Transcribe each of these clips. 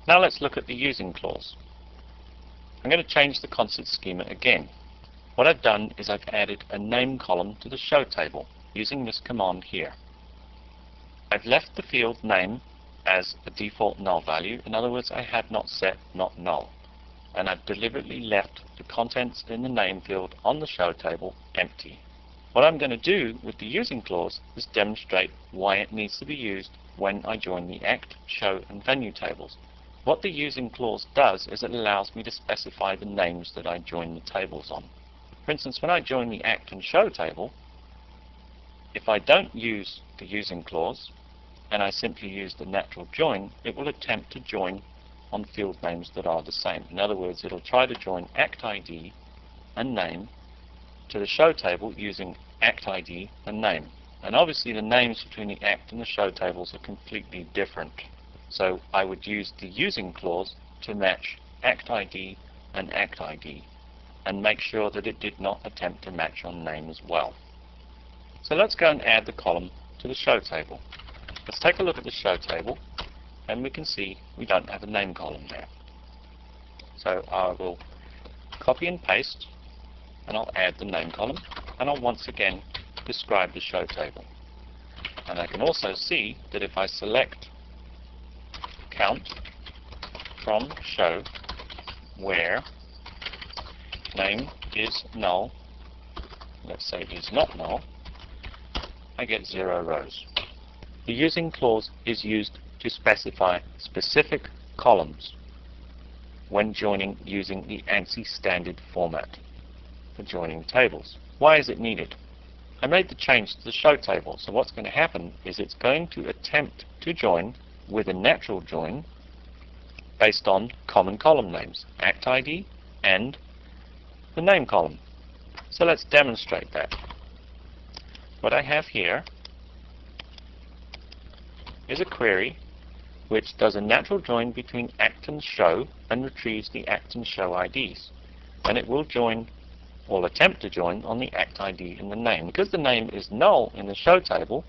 Now let's look at the using clause. I'm going to change the concert schema again. What I've done is I've added a name column to the show table using this command here. I've left the field name as a default null value. In other words, I have not set not null. And I've deliberately left the contents in the name field on the show table empty. What I'm going to do with the using clause is demonstrate why it needs to be used when I join the act, show and venue tables. What the using clause does is it allows me to specify the names that I join the tables on. For instance, when I join the act and show table, if I don't use the using clause and I simply use the natural join, it will attempt to join on field names that are the same. In other words, it'll try to join act ID and name to the show table using act ID and name. And obviously the names between the act and the show tables are completely different. So I would use the using clause to match act ID and act ID and make sure that it did not attempt to match on name as well. So let's go and add the column to the show table. Let's take a look at the show table and we can see we don't have a name column there. So I will copy and paste and I'll add the name column and I'll once again describe the show table. And I can also see that if I select count from show where name is null, let's say is not null, I get 0 rows. The using clause is used to specify specific columns when joining using the ANSI standard format for joining tables. Why is it needed? I made the change to the show table, so what's going to happen is it's going to attempt to join with a natural join based on common column names, act ID and the name column. So let's demonstrate that. What I have here is a query which does a natural join between act and show and retrieves the act and show IDs. And it will join, or attempt to join, on the act ID and the name. Because the name is null in the show table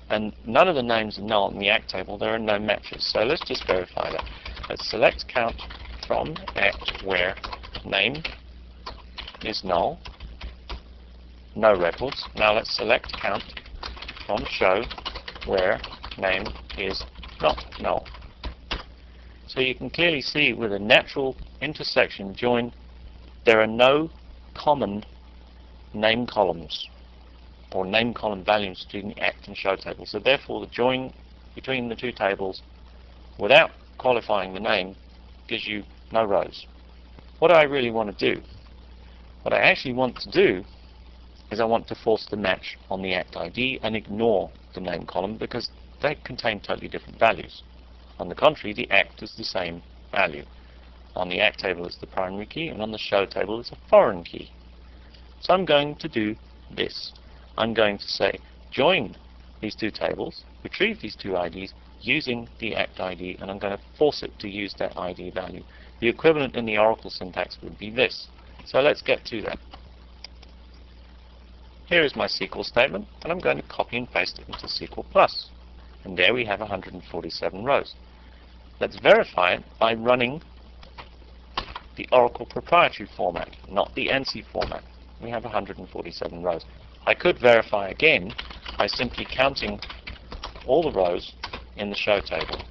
and none of the names are null in the act table, there are no matches. So let's just verify that. Let's select count from act where name is null, no records. Now let's select count from show where name is not null. So you can clearly see with a natural intersection join, there are no common name columns or name column values between the act and show table. So therefore the join between the two tables without qualifying the name gives you no rows. What do I really want to do? What I actually want to do is I want to force the match on the act ID and ignore the name column because they contain totally different values. On the contrary, the act is the same value. On the act table it's the primary key and on the show table it's a foreign key. So I'm going to do this. I'm going to say join these two tables, retrieve these two IDs using the act ID, and I'm going to force it to use that ID value. The equivalent in the Oracle syntax would be this. So let's get to that. Here is my SQL statement and I'm going to copy and paste it into SQL Plus. And there we have 147 rows. Let's verify it by running the Oracle proprietary format, not the ANSI format. We have 147 rows. I could verify again by simply counting all the rows in the show table.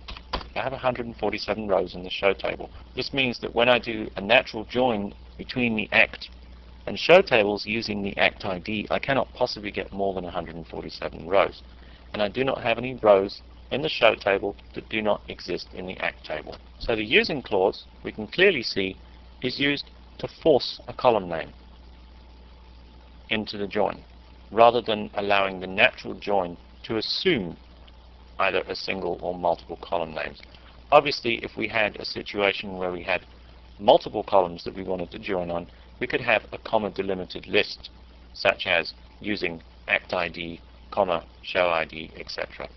I have 147 rows in the show table. This means that when I do a natural join between the act and show tables using the act ID, I cannot possibly get more than 147 rows. And I do not have any rows in the show table that do not exist in the act table. So the using clause, we can clearly see, is used to force a column name into the join, rather than allowing the natural join to assume either a single or multiple column names. Obviously, if we had a situation where we had multiple columns that we wanted to join on, we could have a comma delimited list, such as using act ID, comma, show ID, etc.